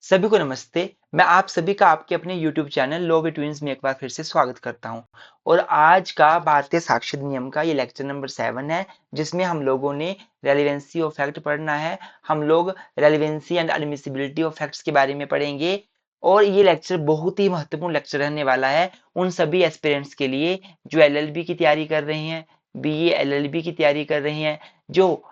सभी को नमस्ते। मैं आप सभी का आपके अपने YouTube channel law with twins में एक बार फिर से स्वागत करता हूं। और आज का भारतीय साक्ष्य अधिनियम का ये लेक्चर नंबर 7 है, जिसमें हम लोगों ने रेलेवेंसी ऑफ फैक्ट पढ़ना है। हम लोग relevancy and admissibility of facts के बारे में पढ़ेंगे और ये लेक्चर बहुत ही महत्वपूर्ण लेक्चर रहने वाला है उन सभी एस्पिरेंट्स के लिए जो LLB की तैयारी कर रहे हैं, BA LLB की तैयारी कर रहे हैं, जो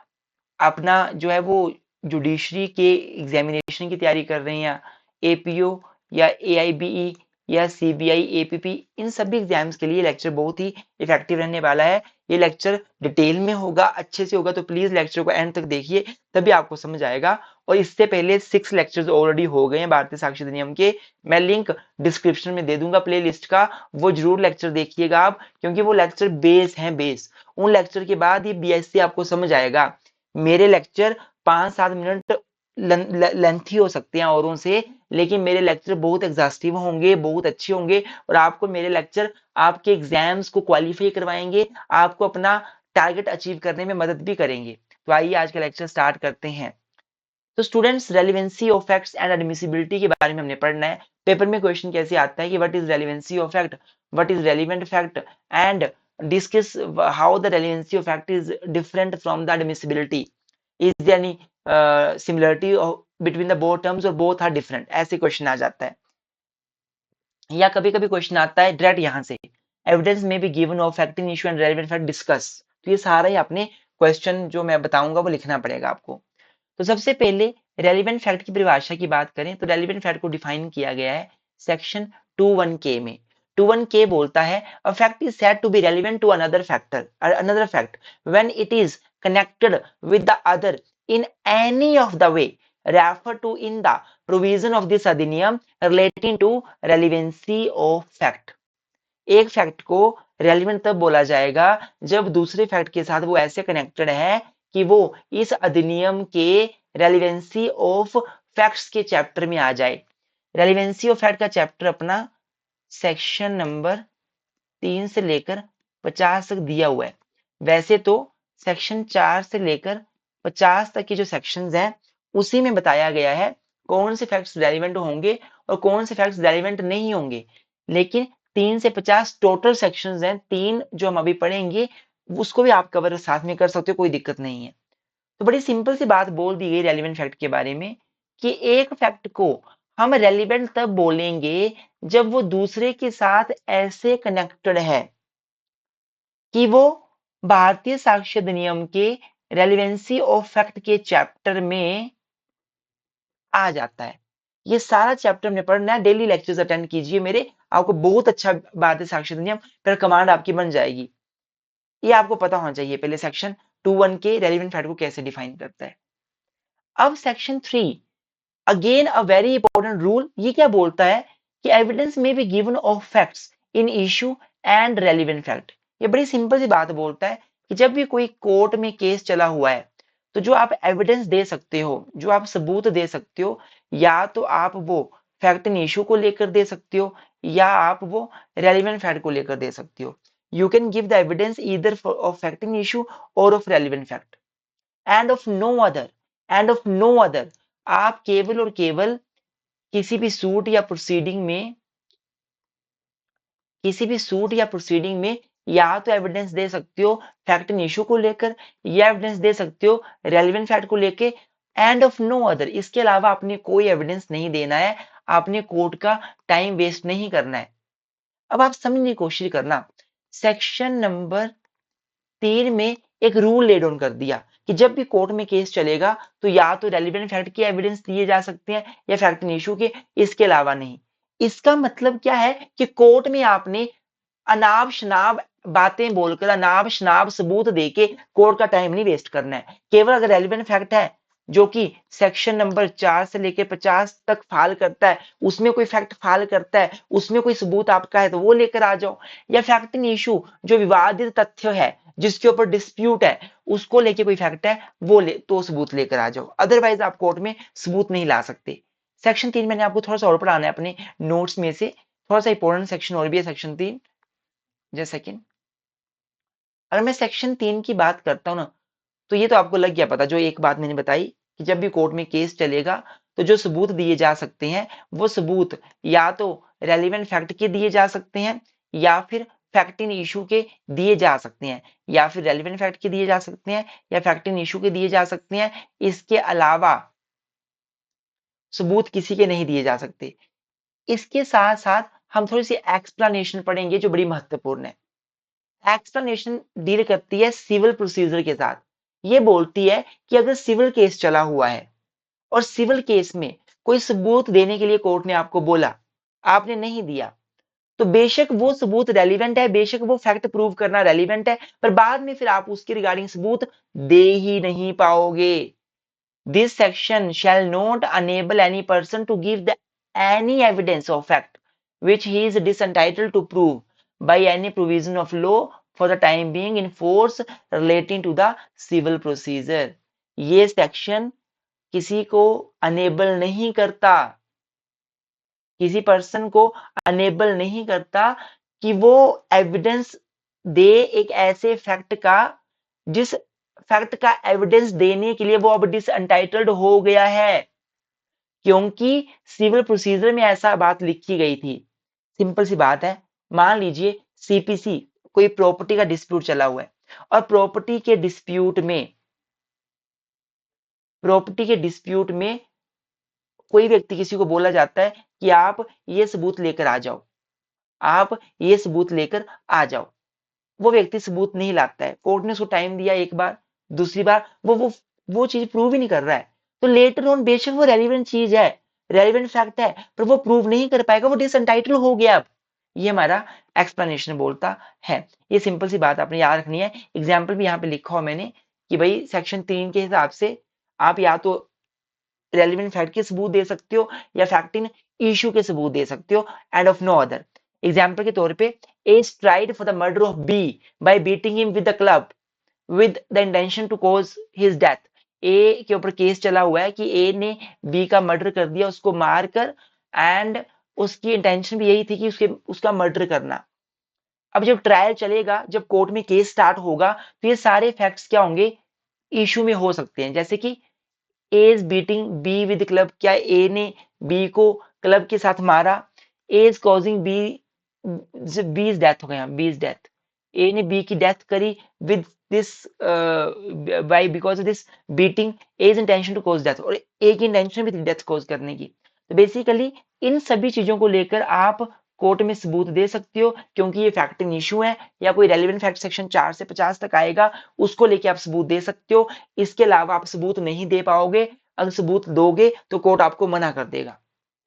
अपना जो है वो जुडिशरी के एग्जामिनेशन की तैयारी कर रहे हैं, APO या AIBE या CBI APP, इन सभी एग्जाम्स के लिए लेक्चर बहुत ही इफेक्टिव रहने वाला है। ये लेक्चर डिटेल में होगा, अच्छे से होगा, तो प्लीज लेक्चर को एंड तक देखिए, तभी आपको समझ आएगा। और इससे पहले 6 लेक्चर्स ऑलरेडी हो गए हैं भारतीय साक्ष्य अधिनियम के। मैं लिंक डिस्क्रिप्शन में दे दूंगा प्ले लिस्ट का, वो जरूर लेक्चर देखिएगा आप, क्योंकि वो लेक्चर बेस हैं। बेस उन लेक्चर के बाद ही BSc आपको समझ आएगा। मेरे लेक्चर 5-7 मिनट लेंथी हो सकते हैं औरों से, लेकिन मेरे लेक्चर बहुत एग्जॉस्टिव होंगे, बहुत अच्छे होंगे, और आपको मेरे लेक्चर आपके एग्जाम्स को क्वालिफाई करवाएंगे, आपको अपना टारगेट अचीव करने में मदद भी करेंगे। तो आइए आज का लेक्चर स्टार्ट करते हैं। तो students, relevancy of facts and admissibility के बारे में हमने पढ़ना है। पेपर में क्वेश्चन कैसे आता है कि what is relevancy of fact, what is relevant fact, and discuss how the relevancy of fact is different from the admissibility, is there any similarity between the both terms और both are different, ऐसे question आ जाता है। या कभी कभी question आता है डायरेक्ट यहाँ से, एविडेंस में be given of fact in issue and relevant fact discuss. तो ये सारा ही आपने क्वेश्चन जो मैं बताऊंगा वो लिखना पड़ेगा आपको। तो सबसे पहले रेलिवेंट फैक्ट की परिभाषा की बात करें तो रेलिवेंट फैक्ट को डिफाइन किया गया है सेक्शन 21K में। 21K बोलता है a fact is said to be relevant to another fact when it is connected with the other in any of the way refer to in the provision of this अधिनियम relating to relevancy of fact. एक fact को relevant तब बोला जाएगा जब दूसरे fact के साथ वो ऐसे कनेक्टेड है कि वो इस अधिनियम के रेलिवेंसी ऑफ फैक्ट्स के चैप्टर में आ जाए। रेलिवेंसी ऑफ फैक्ट का चैप्टर अपना सेक्शन नंबर 3 से लेकर 50 तक दिया हुआ है। वैसे तो सेक्शन 4 से लेकर 50 तक के जो सेक्शंस हैं उसी में बताया गया है कौन से फैक्ट्स रेलिवेंट होंगे और कौन से फैक्ट्स रेलिवेंट नहीं होंगे, लेकिन 3 से 50 टोटल सेक्शंस हैं। 3 जो हम अभी पढ़ेंगे उसको भी आप कवर साथ में कर सकते हो, कोई दिक्कत नहीं है। तो बड़ी सिंपल सी बात बोल दी गई रेलिवेंट फैक्ट के बारे में कि एक फैक्ट को हम रेलिवेंट तब बोलेंगे जब वो दूसरे के साथ ऐसे कनेक्टेड है कि वो भारतीय साक्ष्य अधिनियम के रेलिवेंसी ऑफ फैक्ट के चैप्टर में आ जाता है। ये सारा चैप्टर हमने पढ़ना है। डेली लेक्चर्स अटेंड कीजिए मेरे, आपको बहुत अच्छा भारतीय साक्ष्य अधिनियम फिर कमांड आपकी बन जाएगी। ये आपको पता होना चाहिए पहले सेक्शन 21 के रेलिवेंट फैक्ट को कैसे डिफाइन करता है। अब section 3 again a very important rule, ये क्या बोलता है कि एविडेंस में be given of facts in issue and relevant fact. ये बड़ी सिंपल सी बात बोलता है कि जब भी कोई कोर्ट में केस चला हुआ है तो जो आप एविडेंस दे सकते हो, जो आप सबूत दे सकते हो, या तो आप वो फैक्ट इन इशू को लेकर दे सकते हो या आप वो रेलिवेंट फैक्ट को लेकर दे सकते हो। You can give the evidence either of fact in issue or of relevant fact and of no other, and of no other. आप केवल और केवल किसी भी सूट या प्रोसीडिंग में, किसी भी सूट या प्रोसीडिंग में या तो एविडेंस दे सकते हो फैक्ट इन इशू को लेकर या एविडेंस दे सकते हो रेलिवेंट फैक्ट को लेकर, एंड ऑफ नो अदर। इसके अलावा आपने कोई एविडेंस नहीं देना है, आपने कोर्ट का टाइम वेस्ट नहीं करना है। अब आप समझने की कोशिश करना, सेक्शन नंबर 3 में एक रूल ले डाउन कर दिया कि जब भी कोर्ट में केस चलेगा तो या तो रेलिवेंट फैक्ट के एविडेंस दिए जा सकते हैं या फैक्ट इन इशू के, इसके अलावा नहीं। इसका मतलब क्या है कि कोर्ट में आपने अनाप शनाप बातें बोलकर, अनाप शनाप सबूत देके कोर्ट का टाइम नहीं वेस्ट करना है। केवल अगर रेलिवेंट फैक्ट है जो कि सेक्शन नंबर 4 से लेकर 50 तक फाल करता है, उसमें कोई फैक्ट फाल करता है, उसमें कोई सबूत आपका है तो वो लेकर आ जाओ, या फैक्ट इन इशू जो विवादित तथ्य है, जिसके ऊपर डिस्प्यूट है, उसको लेके कोई फैक्ट है वो तो सबूत लेकर आ जाओ। अदरवाइज आप कोर्ट में सबूत नहीं ला सकते। सेक्शन 3 मैंने आपको थोड़ा सा और पढ़ाना है अपने नोट्स में से, थोड़ा सा इंपॉर्टेंट सेक्शन और भी है सेक्शन 3। Just second. अगर मैं सेक्शन 3 की बात करता हूँ ना, तो ये तो आपको लग गया पता, जो एक बात मैंने बताई कि जब भी कोर्ट में केस चलेगा तो जो सबूत दिए जा सकते हैं वो सबूत या तो रेलिवेंट फैक्ट के दिए जा सकते हैं या फिर फैक्ट इन इशू के दिए जा सकते हैं, या फिर रेलिवेंट फैक्ट के दिए जा सकते हैं या फैक्ट इन इशू के दिए जा सकते हैं। इसके अलावा सबूत किसी के नहीं दिए जा सकते। इसके साथ साथ हम थोड़ी सी एक्सप्लेनेशन पढ़ेंगे जो बड़ी महत्वपूर्ण है। एक्सप्लेनेशन डील करती है सिविल प्रोसीजर के साथ। ये बोलती है कि अगर सिविल केस चला हुआ है और सिविल केस में कोई सबूत देने के लिए कोर्ट ने आपको बोला, आपने नहीं दिया, तो बेशक वो सबूत रेलिवेंट है, बेशक वो फैक्ट प्रूव करना रेलिवेंट है, पर बाद में फिर आप उसके रिगार्डिंग सबूत दे ही नहीं पाओगे। This section shall not enable any person to give any evidence of fact which he is disentitled to prove by any provision of law for the time being in force relating to the civil procedure। ये section किसी को enable नहीं करता, किसी person को enable नहीं करता कि वो एविडेंस दे एक ऐसे फैक्ट का जिस फैक्ट का एविडेंस देने के लिए वो अब डिसएंटाइटल्ड हो गया है, क्योंकि सिविल प्रोसीजर में ऐसा बात लिखी गई थी। सिंपल सी बात है, मान लीजिए सीपीसी कोई प्रॉपर्टी का डिस्प्यूट चला हुआ है और प्रॉपर्टी के डिस्प्यूट में कोई व्यक्ति किसी को बोला जाता है कि आप ये सबूत लेकर आ जाओ, आप ये सबूत लेकर आ जाओ। वो व्यक्ति सबूत नहीं लाता है, कोर्ट ने उसको टाइम दिया एक बार, दूसरी बार वो चीज प्रूव ही नहीं कर रहा है, तो लेटर ऑन बेशक वो रेलिवेंट चीज है, रेलिवेंट फैक्ट है, पर वो प्रूव नहीं कर पाएगा, वो डिसएंटाइटल हो गया। अब ये हमारा एक्सप्लेनेशन बोलता है। ये सिंपल सी बात आपने याद रखनी है। एग्जाम्पल भी यहाँ पे लिखा हो मैंने कि भाई सेक्शन 3 के हिसाब से आप या तो रेलिवेंट फैक्ट के सबूत दे सकते हो या फैक्ट इन इशू के सबूत दे सकते हो, and of no other. Example के तौर पे ए is tried for the murder of B by beating him with the club with the intention to cause his death। ए के ऊपर केस चला हुआ है कि ए ने बी का मर्डर कर दिया उसको मारकर, एंड उसकी इंटेंशन भी यही थी कि उसका मर्डर करना। अब जब ट्रायल चलेगा, जब कोर्ट में केस स्टार्ट होगा, तो ये सारे फैक्ट्स क्या होंगे, इशू में हो सकते हैं। जैसे कि A is beating B with club, क्या ए ने बी को क्लब के साथ मारा। A is causing B is death हो गया, बी इज डेथ, ए ने बी की डेथ करी with this by because of this beating, A is intention to cause death, और ए की इंटेंशन भी थी डेथ कॉज करने की। तो बेसिकली इन सभी चीजों को लेकर आप कोर्ट में सबूत दे सकते हो, क्योंकि ये फैक्ट इन इशू है या कोई रेलिवेंट फैक्ट सेक्शन 4 से 50 तक आएगा, उसको लेके आप सबूत दे सकते हो। इसके अलावा आप सबूत नहीं दे पाओगे, अगर सबूत दोगे तो कोर्ट आपको मना कर देगा।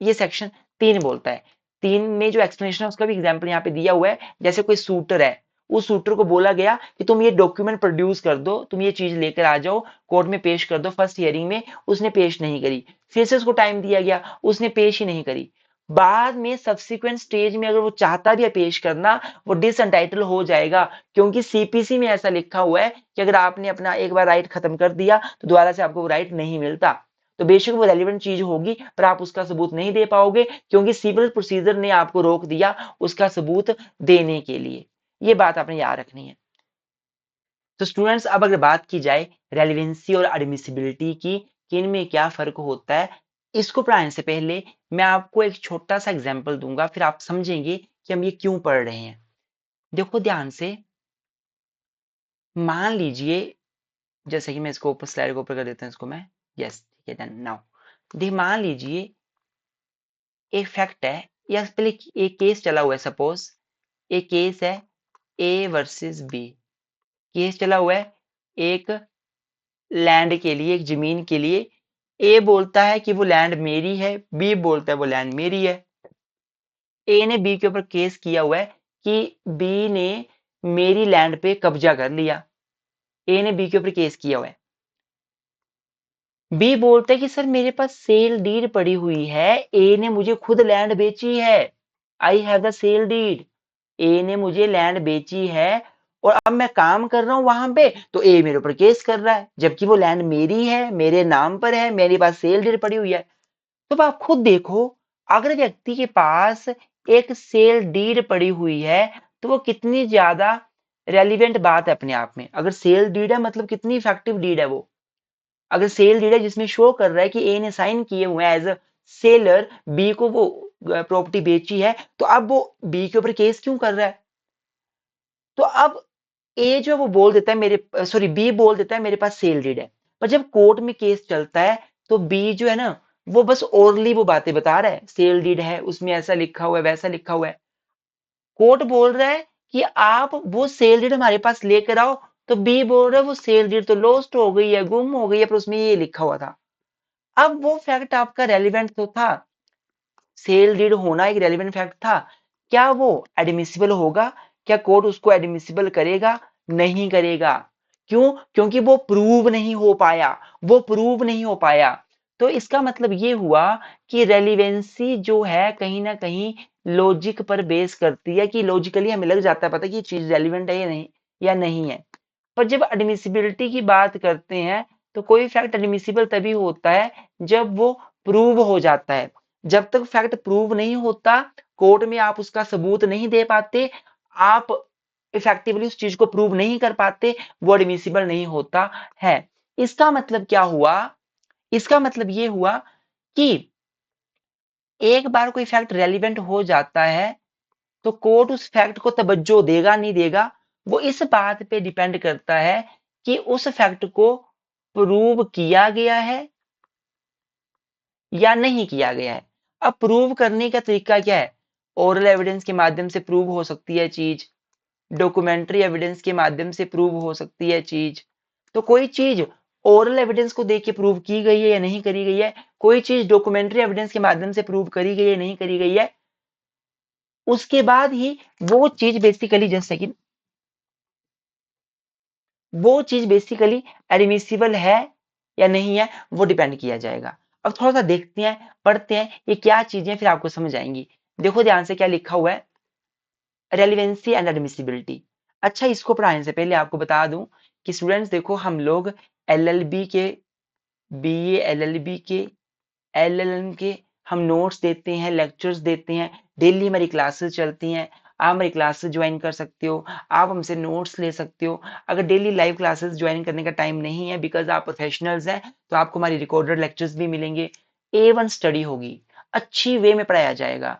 ये सेक्शन 3 बोलता है। 3 में जो एक्सप्लेनेशन है उसका भी एग्जाम्पल यहाँ पे दिया हुआ है। जैसे कोई शूटर है, उस शूटर को बोला गया कि तुम ये डॉक्यूमेंट प्रोड्यूस कर दो, तुम ये चीज लेकर आ जाओ, कोर्ट में पेश कर दो। फर्स्ट हियरिंग में उसने पेश नहीं करी, फिर से उसको टाइम दिया गया, उसने पेश ही नहीं करी। बाद में सब्सिक्वेंट स्टेज में अगर वो चाहता भी है पेश करना, वो डिसएंटाइटल हो जाएगा, क्योंकि सीपीसी में ऐसा लिखा हुआ है कि अगर आपने अपना एक बार राइट खत्म कर दिया तो दोबारा से आपको वो राइट नहीं मिलता। तो बेशक वो रेलिवेंट चीज होगी, पर आप उसका सबूत नहीं दे पाओगे, क्योंकि सिविल प्रोसीजर ने आपको रोक दिया उसका सबूत देने के लिए। ये बात आपने याद रखनी है। तो स्टूडेंट्स, अब अगर बात की जाए रेलिवेंसी और एडमिसिबिलिटी की, कि इनमें क्या फर्क होता है, इसको पढ़ाने से पहले मैं आपको एक छोटा सा एग्जाम्पल दूंगा, फिर आप समझेंगे कि हम ये क्यों पढ़ रहे हैं। देखो ध्यान से, मान लीजिए, जैसे कि मैं इसको ऊपर स्लाइड को ऊपर कर देता हूँ इसको मैं, यस ठीक है डन। नाउ देख, मान लीजिए एक फैक्ट है, या पहले एक केस चला हुआ है। सपोज एक केस है ए वर्सेस बी, केस चला हुआ है एक लैंड के लिए, एक जमीन के लिए। ए बोलता है कि वो लैंड मेरी है, बी बोलता है वो लैंड मेरी है। ए ने बी के ऊपर केस किया हुआ है कि बी ने मेरी लैंड पे कब्जा कर लिया। ए ने बी के ऊपर केस किया हुआ है। बी बोलता है कि सर मेरे पास सेल डीड पड़ी हुई है, ए ने मुझे खुद लैंड बेची है, I have the sale deed. A ने मुझे लैंड बेची है और अब मैं काम कर रहा हूं वहां पे, तो ए मेरे ऊपर केस कर रहा है, जबकि वो लैंड मेरी है, मेरे नाम पर है, मेरे पास सेल डीड पड़ी हुई है। तो आप खुद देखो, अगर व्यक्ति के पास एक सेल डीड पड़ी हुई है तो वो कितनी ज्यादा रेलिवेंट बात है अपने आप में। अगर सेल डीड है मतलब कितनी इफेक्टिव डीड है वो। अगर सेल डीड है जिसमें शो कर रहा है कि ए ने साइन किए हुए हैं एज अ सेलर, बी को वो प्रॉपर्टी बेची है, तो अब वो बी के ऊपर केस क्यों कर रहा है? तो अब ए जो वो बोल देता है बी बोल देता है मेरे पास सेल डीड है, पर जब कोर्ट में केस चलता है तो बी जो है ना, वो बस ओरली वो बातें बता रहा है, सेल डीड है उसमें ऐसा लिखा हुआ है वैसा लिखा हुआ है। कोर्ट बोल रहा है कि आप वो सेल डीड हमारे पास लेकर आओ, तो बी बोल रहा है वो सेल डीड तो लॉस्ट हो गई है, गुम हो गई है, पर उसमें ये लिखा हुआ था। अब वो फैक्ट आपका रेलिवेंट तो था, सेल डीड होना एक रेलिवेंट फैक्ट था, क्या वो एडमिसिबल होगा? क्या कोर्ट उसको एडमिसिबल करेगा? नहीं करेगा। क्यों? क्योंकि वो प्रूव नहीं हो पाया, वो प्रूव नहीं हो पाया। तो इसका मतलब ये हुआ कि रेलिवेंसी जो है कहीं ना कहीं लॉजिक पर बेस करती है, कि लॉजिकली हमें लग जाता है पता कि ये चीज रेलिवेंट है या नहीं है। पर जब एडमिसिबिलिटी की बात करते हैं तो कोई फैक्ट एडमिसिबल तभी होता है जब वो प्रूव हो जाता है। जब तक फैक्ट प्रूव नहीं होता, कोर्ट में आप उसका सबूत नहीं दे पाते, आप इफेक्टिवली उस चीज को प्रूव नहीं कर पाते, वो एडमिसिबल नहीं होता है। इसका मतलब क्या हुआ? इसका मतलब ये हुआ कि एक बार कोई फैक्ट रेलिवेंट हो जाता है तो कोर्ट उस फैक्ट को तवज्जो देगा नहीं देगा, वो इस बात पे डिपेंड करता है कि उस फैक्ट को प्रूव किया गया है या नहीं किया गया है। अब प्रूव करने का तरीका क्या है? ओरल एविडेंस के माध्यम से प्रूव हो सकती है चीज, डॉक्यूमेंट्री एविडेंस के माध्यम से प्रूव हो सकती है चीज। तो कोई चीज ओरल एविडेंस को देख के प्रूव की गई है या नहीं करी गई है, कोई चीज डॉक्यूमेंट्री एविडेंस के माध्यम से प्रूव करी गई है नहीं करी गई है, उसके बाद ही वो चीज बेसिकली जैसे कि वो चीज बेसिकली एडमिसिबल है या नहीं है, वो डिपेंड किया जाएगा। अब थोड़ा सा देखते हैं, पढ़ते हैं ये क्या चीजें, फिर आपको समझ आएंगी। देखो ध्यान से क्या लिखा हुआ है, रेलिवेंसी एंड एडमिसिबिलिटी। अच्छा, इसको पढ़ाने से पहले आपको बता दूं कि स्टूडेंट्स देखो, हम लोग एलएलबी के, बीए एलएलबी के, एलएलएम के हम नोट्स देते हैं, लेक्चर्स देते हैं, डेली हमारी क्लासेस चलती हैं। आप हमारी क्लासेस ज्वाइन कर सकते हो, आप हमसे नोट्स ले सकते हो। अगर डेली लाइव क्लासेस ज्वाइन करने का टाइम नहीं है बिकॉज आप प्रोफेशनल्स हैं, तो आपको हमारी रिकॉर्डेड लेक्चर्स भी मिलेंगे। A1 स्टडी होगी, अच्छी वे में पढ़ाया जाएगा।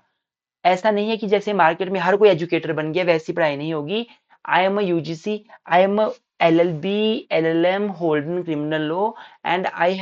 ऐसा नहीं है कि जैसे मार्केट में हर कोई एजुकेटर बन गया वैसी पढ़ाई नहीं होगी। I am a UGC, I am a LLB, LLM holding criminal law, and I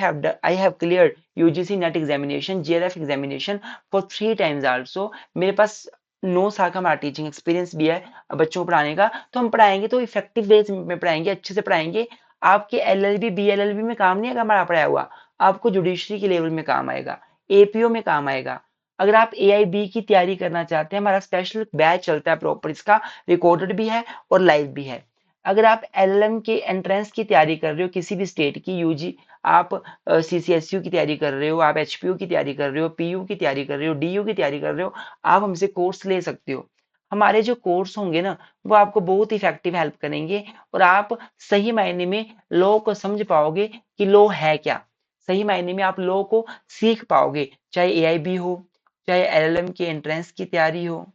have cleared UGC NET examination, JRF examination for 3 times also. मेरे पास 9 साल का हमारा टीचिंग एक्सपीरियंस भी है बच्चों को पढ़ाने का। तो हम पढ़ाएंगे तो इफेक्टिव वे में पढ़ाएंगे, अच्छे से पढ़ाएंगे। आपके LLB BLLB में काम नहीं आएगा हमारा पढ़ाया हुआ, आपको जुडिशरी के लेवल में काम आएगा, APO में काम आएगा। अगर आप AIB की तैयारी करना चाहते हैं, हमारा स्पेशल बैच चलता है प्रॉपर, इसका रिकॉर्डेड भी है और लाइव भी है। अगर आप LLM के एंट्रेंस की तैयारी कर रहे हो किसी भी स्टेट की, यूजी, आप CCSU की तैयारी कर रहे हो, आप HPU की तैयारी कर रहे हो, PU की तैयारी कर रहे हो, DU की तैयारी कर रहे हो, आप हमसे कोर्स ले सकते हो। हमारे जो कोर्स होंगे ना, वो आपको बहुत इफेक्टिव हेल्प करेंगे, और आप सही मायने में लॉ को समझ पाओगे कि लॉ है क्या। सही मायने में आप लॉ को सीख पाओगे, चाहे AIB हो, चाहे LLM की एंट्रेंस की तैयारी हो,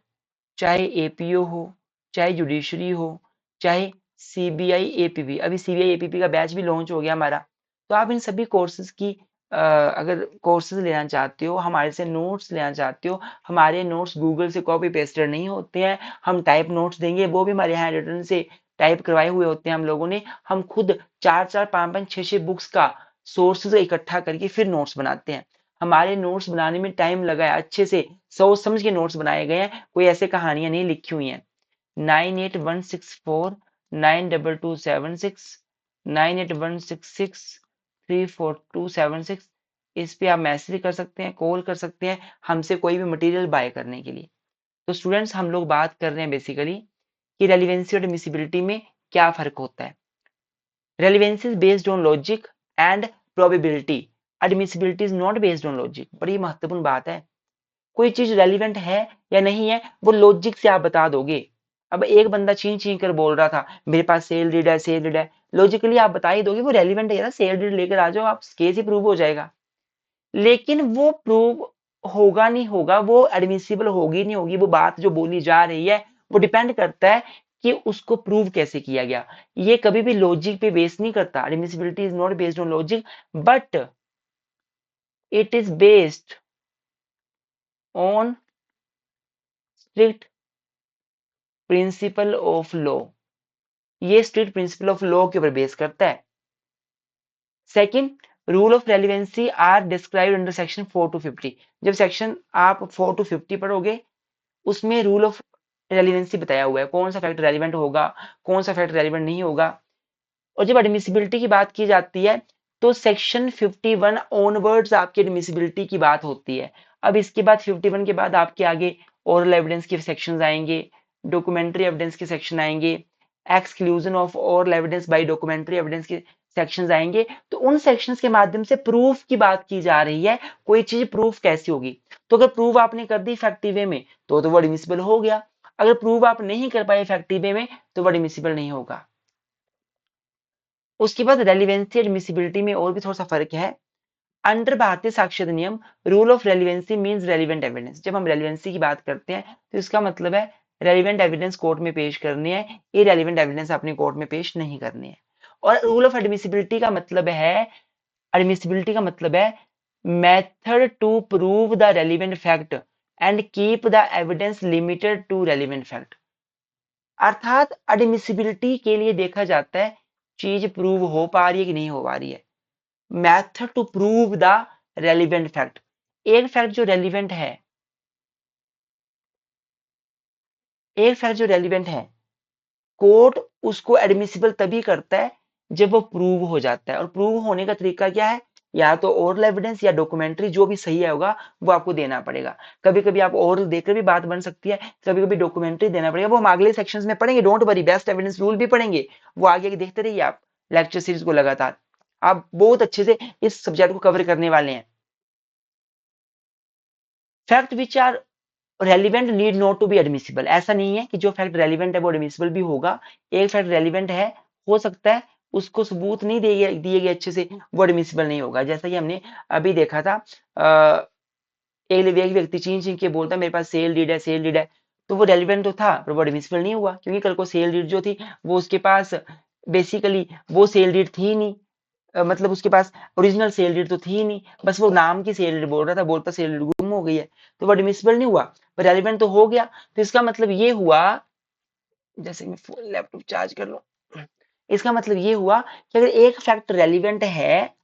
चाहे APO हो, चाहे जुडिशरी हो, चाहे CBI APB। अभी CBI APB का बैच भी लॉन्च हो गया हमारा। तो आप इन सभी कोर्सेज की अगर कोर्सेज लेना चाहते हो, हमारे से नोट्स लेना चाहते हो, हमारे नोट्स गूगल से कॉपी पेस्टेड नहीं होते हैं, हम टाइप नोट्स देंगे, वो भी हमारे हैंड रिटन से टाइप करवाए हुए होते हैं हम लोगों ने। हम खुद 4-4, 5-5, 6-6 बुक्स का सोर्सेज इकट्ठा करके फिर नोट्स बनाते हैं। हमारे नोट्स बनाने में टाइम लगा है, अच्छे से सोच समझ के नोट्स बनाए गए हैं, कोई ऐसे कहानियां नहीं लिखी हुई हैं। 9816492276, 9816634276, इस पे आप मैसेज कर सकते हैं, कॉल कर सकते हैं हमसे कोई भी मटेरियल बाय करने के लिए। तो स्टूडेंट्स, हम लोग बात कर रहे हैं बेसिकली कि रेलिवेंसी और एडमिसिबिलिटी में क्या फर्क होता है। Relevancy is based on logic and probability, admissibility is not based on logic. बड़ी महत्वपूर्ण बात है, कोई चीज रेलिवेंट है या नहीं है वो लॉजिक से आप बता दोगे। अब एक बंदा चीं चीं कर बोल रहा था मेरे पास सेल डीड है, सेल डीड है, लॉजिकली आप बता ही दोगे वो रेलिवेंट है, सेल डीड लेकर आ जाओ, आप केस ही प्रूव हो जाएगा। लेकिन वो प्रूव होगा नहीं होगा, वो एडमिसिबल होगी नहीं होगी, वो बात जो बोली जा रही है वो डिपेंड करता है कि उसको प्रूव कैसे किया गया। ये कभी भी लॉजिक पे बेस नहीं करता। Admissibility is not based on logic but it is based on strict principle of law. ये स्ट्रिक्ट प्रिंसिपल ऑफ लॉ के ऊपर बेस करता है। Second, rule of relevancy are described under section 4 to 50। जब section आप 4 to 50 पढ़ोगे उसमें rule of relevancy बताया हुआ है, कौन सा फैक्ट रेलिवेंट होगा, कौन सा फैक्ट रेलिवेंट नहीं होगा। और जब एडमिसिबिलिटी की बात की जाती है तो सेक्शन 51 ऑनवर्ड्स आपकी एडमिसिबिलिटी की बात होती है। अब इसके बाद 51 के बाद आपके आगे ओरल एविडेंस के सेक्शंस आएंगे, डॉक्यूमेंट्री एविडेंस के सेक्शन आएंगे, exclusion of oral evidence bye documentary evidence के सेक्शंस आएंगे। तो उन सेक्शंस के माध्यम से प्रूफ की बात की जा रही है, कोई चीज प्रूफ कैसी होगी। तो अगर प्रूफ आपने कर दी इफेक्टिव वे में तो वो एडमिसिबल हो गया, अगर प्रूफ आप नहीं कर पाए इफेक्टिव वे में तो वो एडमिसिबल नहीं होगा। उसके बाद रेलिवेंसी एडमिसिबिलिटी में और भी थोड़ा सा फर्क है। अंडर भारतीय साक्ष्य अधिनियम rule of relevancy means relevant evidence. जब हम रेलिवेंसी की बात करते हैं तो इसका मतलब है रेलिवेंट एविडेंस कोर्ट में पेश करने हैं, इररेलेवेंट एविडेंस अपने कोर्ट में पेश नहीं करने हैं। और रूल ऑफ एडमिसिबिलिटी का मतलब है, एडमिसिबिलिटी का मतलब है method to prove the relevant fact and keep the evidence limited to relevant fact. अर्थात एडमिसिबिलिटी के लिए देखा जाता है चीज प्रूव हो पा रही है कि नहीं हो पा रही है। Method to prove the relevant fact, एक फैक्ट जो रेलिवेंट है, एक फैक्ट जो रेलिवेंट है कोर्ट उसको एडमिसिबल तभी करता है जब वो प्रूव हो जाता है। और प्रूव होने का तरीका क्या है, या तो ओरल एविडेंस या डॉक्यूमेंट्री, जो भी सही होगा वो आपको देना पड़ेगा। कभी कभी आप ओरल देकर भी बात बन सकती है, कभी कभी डॉक्यूमेंट्री देना पड़ेगा, वो हम अगले सेक्शंस में पढ़ेंगे। Don't worry, best evidence rule भी पढ़ेंगे, वो आगे देखते रहिए आप लेक्चर सीरीज को लगातार। आप बहुत अच्छे से इस सब्जेक्ट को कवर करने वाले हैं। Fact which are relevant need not to be admissible. ऐसा नहीं है कि जो फैक्ट रेलिवेंट है वो एडमिसिबल भी होगा। एक फैक्ट रेलिवेंट है, हो सकता है उसको सबूत नहीं दिए गए अच्छे से, वो एडमिसिबल नहीं होगा। जैसा कि हमने अभी देखा था, एक व्यक्ति चीन चीन के बोलता मेरे पास सेल डीड है, सेल डीड है, तो वो रेलिवेंट तो था पर वो एडमिसिबल नहीं हुआ, क्योंकि कल को सेल डीड जो थी वो उसके पास बेसिकली वो सेल डीड थी ही नहीं। मतलब उसके पास ओरिजिनल सेल डीड तो थी ही नहीं, बस वो नाम की सेल डीड बोल रहा था, बोलता सेल डीड गुम हो गई है, तो वो एडमिसिबल नहीं हुआ, पर रेलिवेंट तो हो गया। तो इसका मतलब ये हुआ, जैसे मैं फुल लैपटॉप चार्ज कर लूं, इसका मतलब ये हुआ कि अगर एक फैक्ट रेलिवेंट है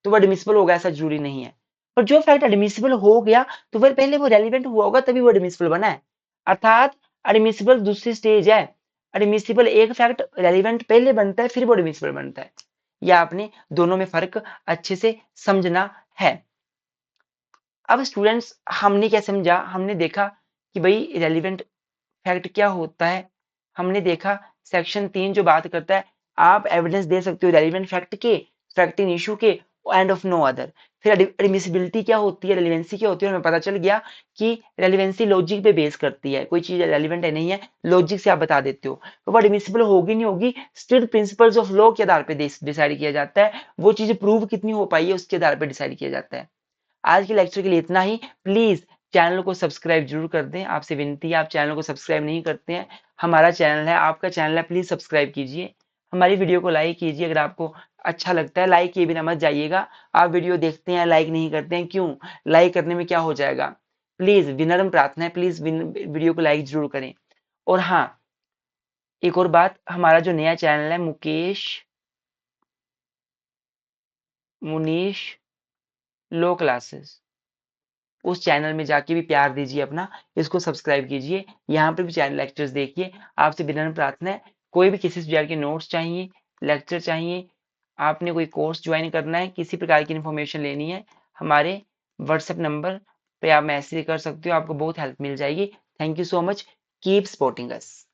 तो वो एडमिसिबल होगा, ऐसा जरूरी नहीं है। पर जो फैक्ट एडमिसिबल हो गया तो फिर पहले वो रेलिवेंट हुआ होगा तभी वो एडमिसिबल बना है। अर्थात एडमिसिबल दूसरी स्टेज है। एडमिसिबल एक फैक्ट रेलिवेंट पहले बनता है फिर वो एडमिसिबल बनता है। या आपने दोनों में फर्क अच्छे से समझना है। अब स्टूडेंट्स हमने क्या समझा, हमने देखा कि भाई रेलिवेंट फैक्ट क्या होता है। हमने देखा सेक्शन 3 जो बात करता है आप एविडेंस दे सकते हो रेलिवेंट फैक्ट के, फैक्ट इन इशू के, एंड ऑफ नो अदर। फिर एडमिसिबिलिटी क्या होती है, रेलिवेंसी क्या होती है, हमें पता चल गया कि रेलिवेंसी लॉजिक पे बेस करती है, कोई चीज रेलिवेंट है नहीं है लॉजिक से आप बता देते हो, तो वो एडमिसिबल होगी नहीं होगी स्ट्रिक्ट प्रिंसिपल्स ऑफ लॉ के आधार पर डिसाइड किया जाता है। वो चीज प्रूव कितनी हो पाई है उसके आधार पर डिसाइड किया जाता है। आज के लेक्चर के लिए इतना ही। प्लीज चैनल को सब्सक्राइब जरूर कर दें, आपसे विनती है, आप चैनल को सब्सक्राइब नहीं करते हैं, हमारा चैनल है, आपका चैनल है, प्लीज सब्सक्राइब कीजिए। हमारी वीडियो को लाइक कीजिए अगर आपको अच्छा लगता है, लाइक किए बिना मत जाइएगा। आप वीडियो देखते हैं लाइक नहीं करते हैं, क्यों? लाइक करने में क्या हो जाएगा? प्लीज विनम्र प्रार्थना है, प्लीज वीडियो को लाइक जरूर करें। और हाँ, एक और बात, हमारा जो नया चैनल है मुनीश लो क्लासेस, उस चैनल में जाके भी प्यार दीजिए अपना, इसको सब्सक्राइब कीजिए, यहाँ पर भी चैनल लेक्चर्स देखिए। आपसे विनम्र प्रार्थना है, कोई भी किसी सब्जेक्ट के नोट्स चाहिए, लेक्चर चाहिए, आपने कोई कोर्स ज्वाइन करना है, किसी प्रकार की इन्फॉर्मेशन लेनी है, हमारे व्हाट्सएप नंबर पे आप मैसेज कर सकते हो, आपको बहुत हेल्प मिल जाएगी। Thank you so much, keep supporting us.